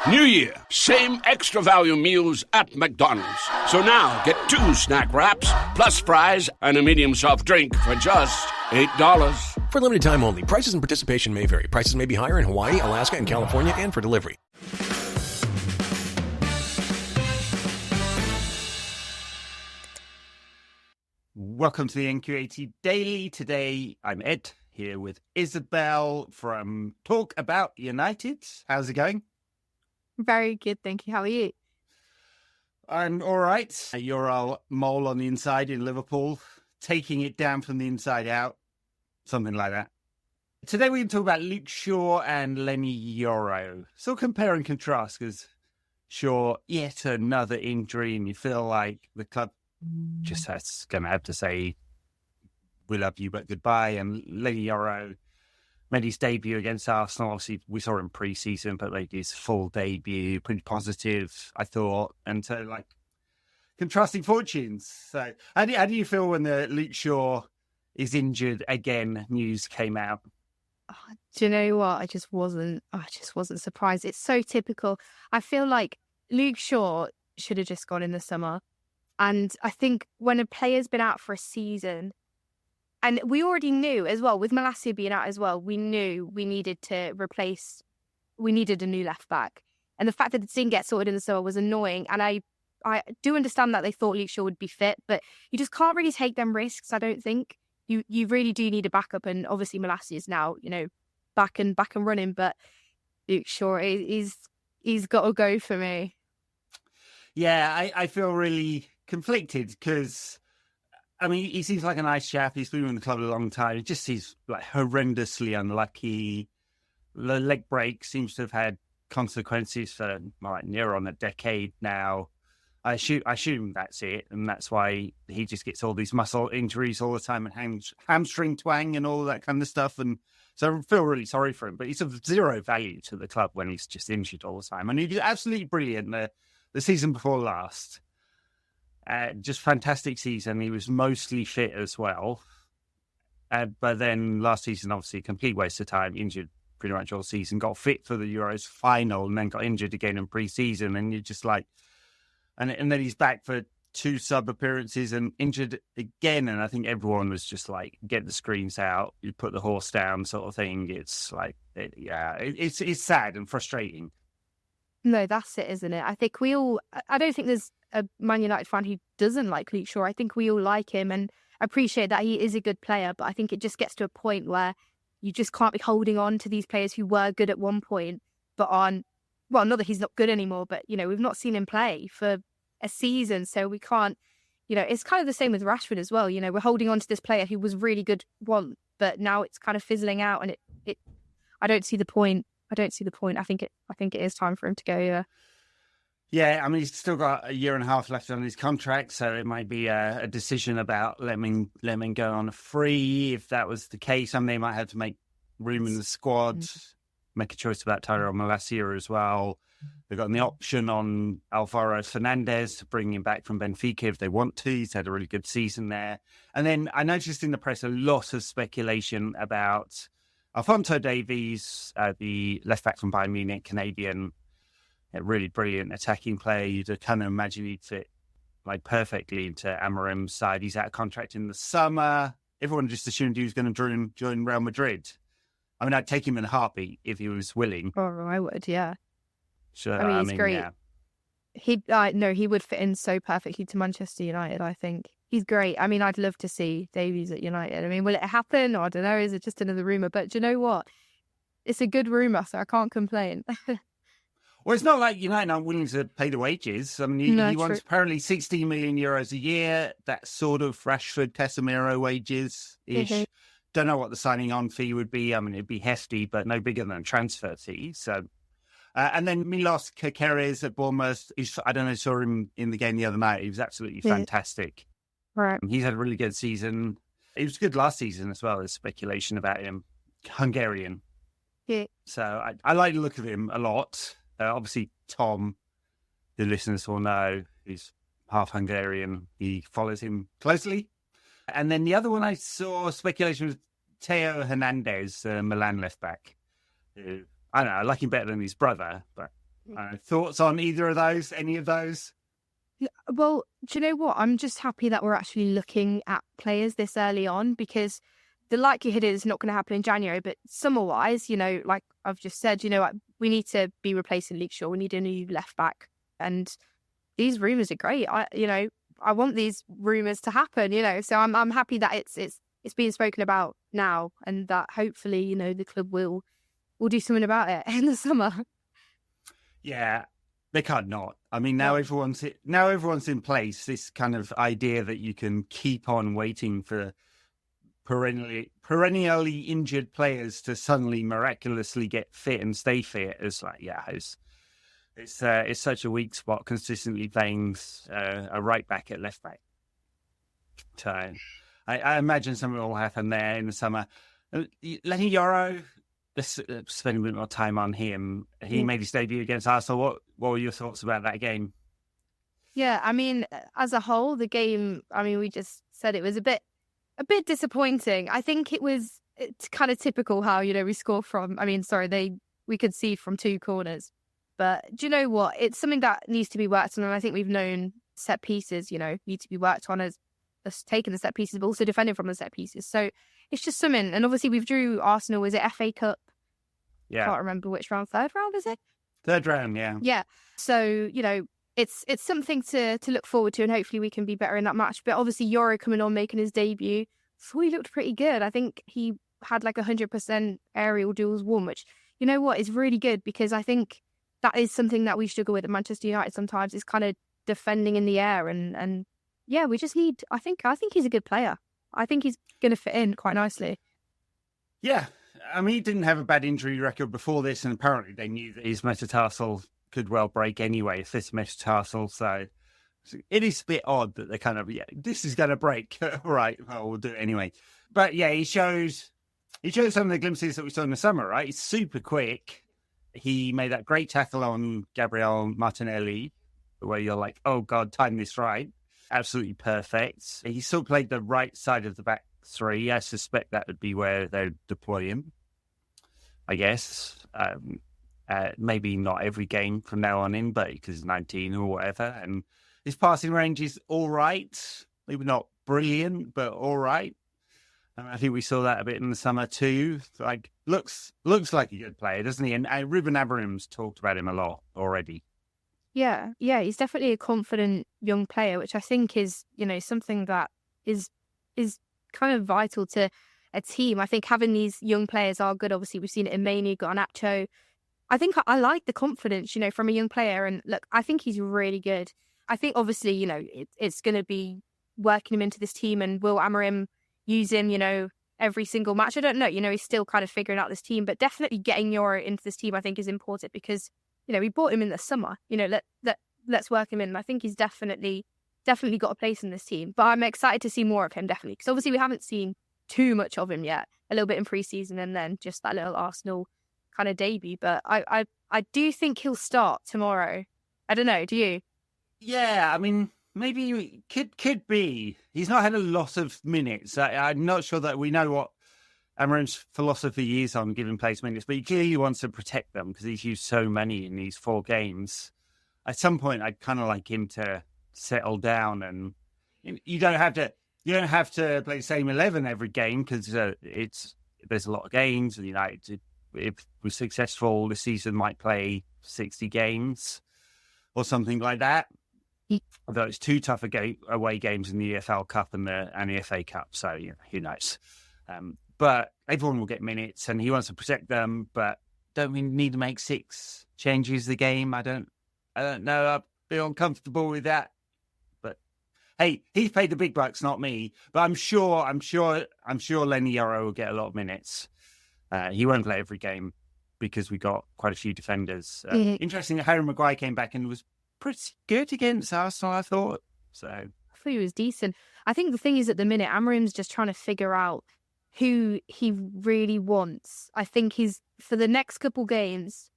New Year, same extra value meals at McDonald's. So now get 2 snack wraps, plus fries, and a medium soft drink for just $8. For limited time only. Prices and participation may vary. Prices may be higher in Hawaii, Alaska, and California, and for delivery. Welcome to the NQAT Daily. Today, I'm Ed, here with Isabel from Talk About United. How's it going? Very good, thank you. How are you? I'm all right. You're a mole on the inside in Liverpool, taking it down from the inside out, something like that. Today we're going to talk about Luke Shaw and Leny Yoro. So compare and contrast, because Shaw, yet another injury, and you feel like the club just has going to have to say, we love you, but goodbye. And Leny Yoro made his debut against Arsenal. Obviously, we saw him pre-season, but made his full debut, pretty positive, I thought. And so, like, contrasting fortunes. So, how do you feel when the Luke Shaw is injured again news came out? Oh, do you know what? I just wasn't surprised. It's so typical. I feel like Luke Shaw should have just gone in the summer. And I think when a player's been out for a season, and we already knew as well, with Malacia being out as well, we knew we needed a new left back. And the fact that it didn't get sorted in the summer was annoying. And I do understand that they thought Luke Shaw would be fit, but you just can't really take them risks, I don't think. You really do need a backup. And obviously Malacia is now, back and running, but Luke Shaw, he's got to go for me. Yeah, I feel really conflicted because, I mean, he seems like a nice chap. He's been in the club a long time. He just seems like horrendously unlucky. The leg break seems to have had consequences for like near on a decade now. I assume that's it, and that's why he just gets all these muscle injuries all the time and hamstring twang and all that kind of stuff. And so I feel really sorry for him, but he's of zero value to the club when he's just injured all the time. And he was absolutely brilliant the season before last. Just fantastic season. He was mostly fit as well. But then last season, obviously, complete waste of time, injured pretty much all season, got fit for the Euros final and then got injured again in pre-season. And you're just like, and then he's back for 2 sub appearances and injured again. And I think everyone was just like, get the screens out, you put the horse down sort of thing. It's like, it's sad and frustrating. No, that's it, isn't it? I think I don't think there's a Man United fan who doesn't like Luke Shaw. I think we all like him and appreciate that he is a good player, but I think it just gets to a point where you just can't be holding on to these players who were good at one point, but not that he's not good anymore, but, we've not seen him play for a season, so we can't, it's kind of the same with Rashford as well. We're holding on to this player who was really good once, but now it's kind of fizzling out, and I don't see the point. I think it is time for him to go, yeah. Yeah, I mean, he's still got a year and a half left on his contract, so it might be a decision about letting him go on a free. If that was the case, I mean, they might have to make room in the squad, make a choice about Tyrell Malacia as well. They've got the option on Alvaro Fernandez to bring him back from Benfica if they want to. He's had a really good season there. And then I noticed in the press a lot of speculation about Alphonso Davies, the left back from Bayern Munich, Canadian, a really brilliant attacking player. You'd kind of imagine he'd fit like perfectly into Amorim's side. He's out of contract in the summer. Everyone just assumed he was going to join Real Madrid. I mean, I'd take him in a heartbeat if he was willing. Oh, I would, yeah. So, I mean, he's great. Yeah. He would fit in so perfectly to Manchester United, I think. He's great. I mean, I'd love to see Davies at United. I mean, will it happen? I don't know. Is it just another rumour? But do you know what? It's a good rumour, so I can't complain. Well, it's not like United aren't willing to pay the wages. I mean, he wants apparently 16 million euros a year. That's sort of Rashford, Casemiro wages-ish. Mm-hmm. Don't know what the signing on fee would be. I mean, it'd be hefty, but no bigger than a transfer fee. So, and then Milos Kekeres at Bournemouth. I don't know, saw him in the game the other night. He was absolutely fantastic. Right. He's had a really good season. He was good last season as well. There's speculation about him. Hungarian. Yeah. So I like the look of him a lot. Obviously, Tom, the listeners will know, he's half Hungarian. He follows him closely. And then the other one I saw speculation was Theo Hernandez, Milan left back. Who, I don't know, I like him better than his brother, but Thoughts on either of those? Any of those? Well, do you know what? I'm just happy that we're actually looking at players this early on, because the likelihood is it's not going to happen in January. But summer-wise, like I've just said, we need to be replacing Luke Shaw. We need a new left back, and these rumours are great. I want these rumours to happen. So I'm happy that it's being spoken about now, and that hopefully the club will do something about it in the summer. Yeah. They can't not. I mean, now everyone's in place. This kind of idea that you can keep on waiting for perennially injured players to suddenly miraculously get fit and stay fit is like, it's such a weak spot. Consistently playing a right back at left back. So I imagine something will happen there in the summer. Leny Yoro. Let's spend a bit more time on him. He made his debut against Arsenal. What were your thoughts about that game? Yeah, I mean, as a whole, the game, we just said it was a bit disappointing. I think it's kind of typical how, we score from, we could see from 2 corners. But do you know what? It's something that needs to be worked on. And I think we've known set pieces, need to be worked on as taking the set pieces, but also defending from the set pieces. So it's just something. And obviously we've drew Arsenal, is it FA Cup? Yeah. I can't remember which round. 3rd round, is it? 3rd round, yeah. Yeah. So, it's something to look forward to, and hopefully we can be better in that match. But obviously Yoro coming on, making his debut, so he looked pretty good. I think he had like 100% aerial duels won, which, is really good, because I think that is something that we struggle with at Manchester United sometimes, is kind of defending in the air. And yeah, we just need, I think he's a good player. I think he's going to fit in quite nicely. Yeah. He didn't have a bad injury record before this, and apparently they knew that his metatarsal could well break anyway, if this metatarsal. So it is a bit odd that they kind of, this is going to break. Right, well, we'll do it anyway. But yeah, he shows some of the glimpses that we saw in the summer, right? He's super quick. He made that great tackle on Gabriel Martinelli, where you're like, oh God, time this right. Absolutely perfect. He still played the right side of the back 3. I suspect that would be where they'd deploy him, I guess. Maybe not every game from now on in, but because he's 19 or whatever. And his passing range is all right. Maybe not brilliant, but all right. I think we saw that a bit in the summer too. Like, looks like a good player, doesn't he? And Ruben Amorim's talked about him a lot already. Yeah, he's definitely a confident young player, which I think is, something that is kind of vital to a team. I think having these young players are good. Obviously, we've seen it in Manu, got Garnacho. I think I like the confidence, from a young player. And look, I think he's really good. I think obviously, it's going to be working him into this team, and will Amorim use him, every single match? I don't know. He's still kind of figuring out this team, but definitely getting Yoro into this team, I think, is important, because, we bought him in the summer. Let's work him in. And I think he's definitely got a place in this team. But I'm excited to see more of him, definitely, because obviously we haven't seen too much of him yet. A little bit in pre-season, and then just that little Arsenal kind of debut. But I do think he'll start tomorrow. I don't know. Do you? Yeah, maybe could be. He's not had a lot of minutes. I'm not sure that we know what Amorim's philosophy is on giving players minutes, but he clearly wants to protect them because he's used so many in these 4 games. At some point, I'd kind of like him to settle down, and you don't have to play the same 11 every game, because there's a lot of games, and United, if we're successful this season, might play 60 games or something like that. Although it's 2 tough away games in the EFL Cup and the FA Cup, so who knows. But everyone will get minutes, and he wants to protect them. But don't we need to make 6 changes a game? I don't know. I feel uncomfortable with that. But hey, he's paid the big bucks, not me. But I'm sure Leny Yoro will get a lot of minutes. He won't play every game because we got quite a few defenders. Interesting that Harry Maguire came back and was pretty good against Arsenal, I thought. So I thought he was decent. I think the thing is, at the minute, Amorim's just trying to figure out who he really wants. I think for the next couple games,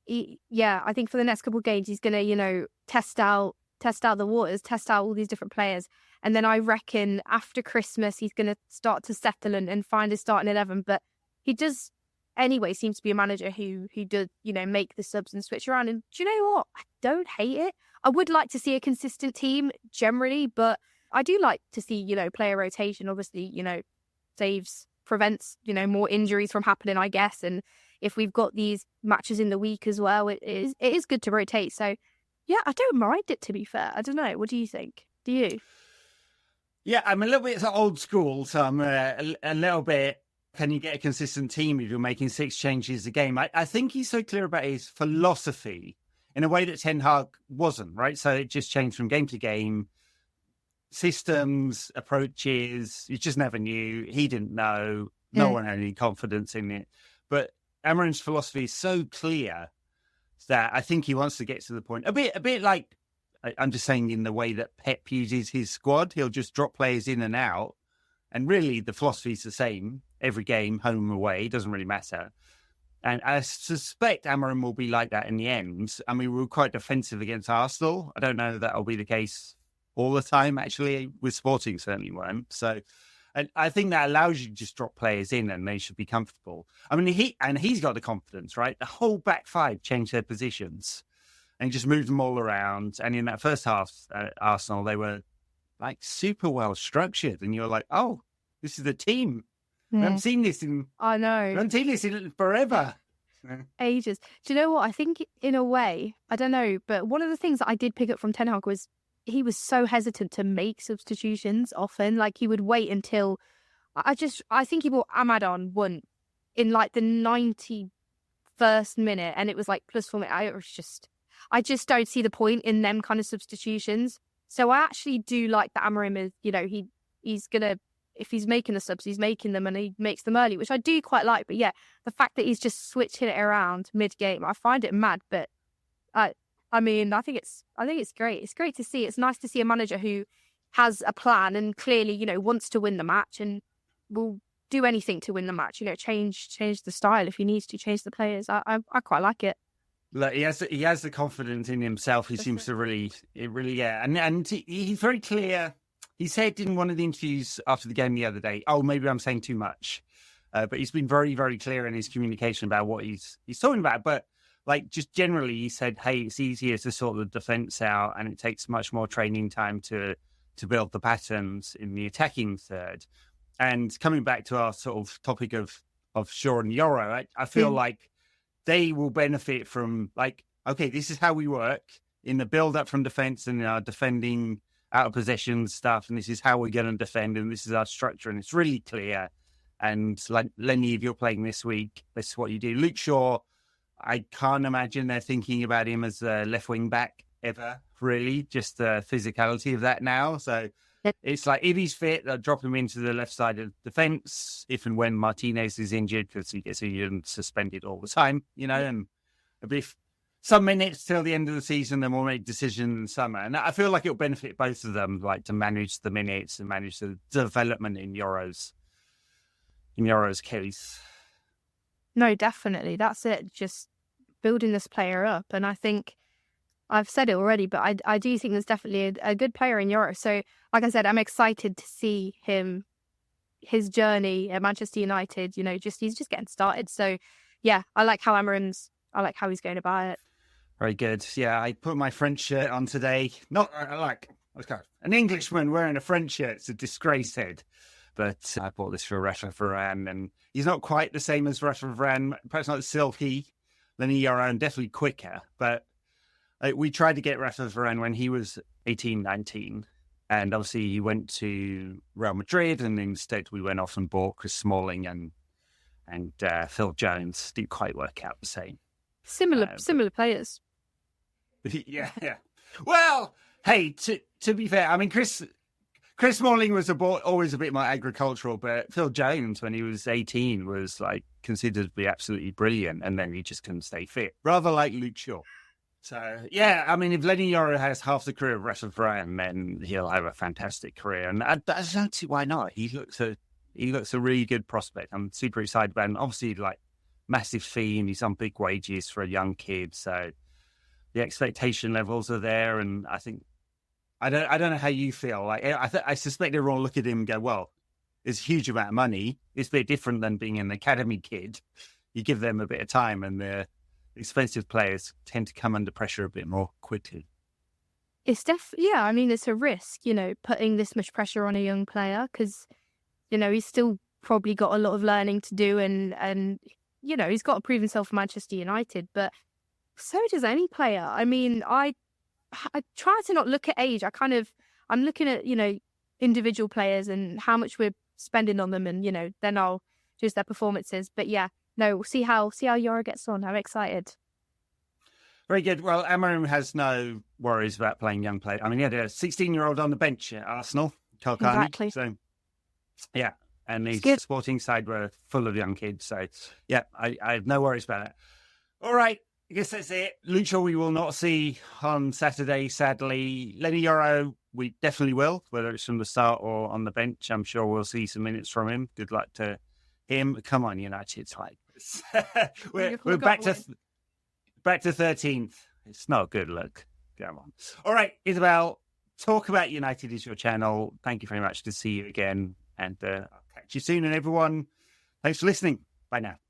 he's going to, test out the waters, test out all these different players. And then I reckon after Christmas, he's going to start to settle and find his starting 11. But he does anyway seems to be a manager who does, make the subs and switch around. And do you know what? I don't hate it. I would like to see a consistent team generally, but I do like to see, player rotation. Obviously, prevents, more injuries from happening, I guess. And if we've got these matches in the week as well, it is good to rotate. So, yeah, I don't mind it, to be fair. I don't know. What do you think? Do you? Yeah, I'm a little bit old school, so I'm a little bit, can you get a consistent team if you're making 6 changes a game? I think he's so clear about his philosophy in a way that Ten Hag wasn't, right? So it just changed from game to game. Systems, approaches, you just never knew. He didn't know. No one had any confidence in it. But Amorim's philosophy is so clear that I think he wants to get to the point. A bit like, I'm just saying in the way that Pep uses his squad. He'll just drop players in and out. And really, the philosophy is the same. Every game, home or away, doesn't really matter. And I suspect Amorim will be like that in the end. I mean, we were quite defensive against Arsenal. I don't know that will be the case all the time, actually. With Sporting, certainly weren't. So, and I think that allows you to just drop players in and they should be comfortable. I mean, he's got the confidence, right? The whole back 5 changed their positions and just moved them all around. And in that first half, Arsenal, they were like super well structured. And you're like, oh, this is a team. We haven't seen this in... I know. We haven't seen this in forever. Ages. Do you know what? I think in a way, I don't know, but one of the things that I did pick up from Ten Hag was he was so hesitant to make substitutions often. Like he would wait until... I think he brought Ahmad on once in like the 91st minute and it was like +4 minutes. I just don't see the point in them kind of substitutions. So I actually do like that Amorim is, he's going to... If he's making the subs, he's making them and he makes them early, which I do quite like. But yeah, the fact that he's just switching it around mid-game, I find it mad. But I think it's great. It's great to see. It's nice to see a manager who has a plan and clearly, wants to win the match and will do anything to win the match. Change the style if he needs to, change the players. I quite like it. Look, he has the confidence in himself. He seems to really, and he's very clear. He said in one of the interviews after the game the other day, oh, maybe I'm saying too much. But he's been very, very clear in his communication about what he's talking about. But like just generally, he said, hey, it's easier to sort the defence out and it takes much more training time to build the patterns in the attacking third. And coming back to our sort of topic of Shaw and Yoro, I feel like they will benefit from like, okay, this is how we work in the build up from defence and our defending out of possession stuff, and this is how we're going to defend, and this is our structure, and it's really clear. And like Leny, if you're playing this week, this is what you do. Luke Shaw, I can't imagine they're thinking about him as a left wing back ever, really, just the physicality of that now. So it's like if he's fit, they'll drop him into the left side of defence if and when Martinez is injured, because he gets injured and suspended all the time, and a bit. Some minutes till the end of the season, then we'll make decisions in the summer. And I feel like it'll benefit both of them, like to manage the minutes and manage the development in Yoro's case. No, definitely. That's it. Just building this player up. And I think I've said it already, but I do think there's definitely a good player in Yoro. So, like I said, I'm excited to see his journey at Manchester United. He's just getting started. So, yeah, I like how he's going about it. Very good. Yeah, I put my French shirt on today. Not like an Englishman wearing a French shirt. It's a disgrace head. But I bought this for Rafa Varane, and he's not quite the same as Rafa Varane. Perhaps not silky. Leny Yoro, and definitely quicker. But we tried to get Rafa Varane when he was 18, 19. And obviously he went to Real Madrid, and instead we went off and bought Chris Smalling and Phil Jones. Didn't quite work out the same. Similar players. Yeah. Well, hey, to be fair, I mean, Chris Smalling was always a bit more agricultural, but Phil Jones, when he was 18, was like considered to be absolutely brilliant, and then he just couldn't stay fit. Rather like Luke Shaw. So, yeah, I mean, if Leny Yoro has half the career of Rafa Varane, then he'll have a fantastic career. And I don't see why not. He looks a really good prospect. I'm super excited about him. Obviously, like, massive fee, and he's on big wages for a young kid. So the expectation levels are there. And I think, I don't know how you feel. Like, I suspect everyone will look at him and go, well, it's a huge amount of money. It's a bit different than being an academy kid. you give them a bit of time, and the expensive players tend to come under pressure a bit more quickly. It's yeah, I mean, it's a risk, putting this much pressure on a young player because, he's still probably got a lot of learning to do and he's got to prove himself for Manchester United, but so does any player. I mean, I try to not look at age. I'm looking at, individual players and how much we're spending on them and, then I'll choose their performances. But yeah, no, we'll see how Yoro gets on. I'm excited. Very good. Well, Amorim has no worries about playing young players. I mean, he had a 16-year-old on the bench at Arsenal, Kalkani. Exactly. So, yeah. And his good. sporting side were full of young kids. So, yeah, I have no worries about it. All right. I guess that's it. Luke Shaw we will not see on Saturday, sadly. Leny Yoro, we definitely will, whether it's from the start or on the bench. I'm sure we'll see some minutes from him. Good luck to him. Come on, United. We're back to 13th. It's not good, look. Come on. All right, Isabel, Talk About United is your channel. Thank you very much. Good to see you again. And I'll catch you soon. And everyone, thanks for listening. Bye now.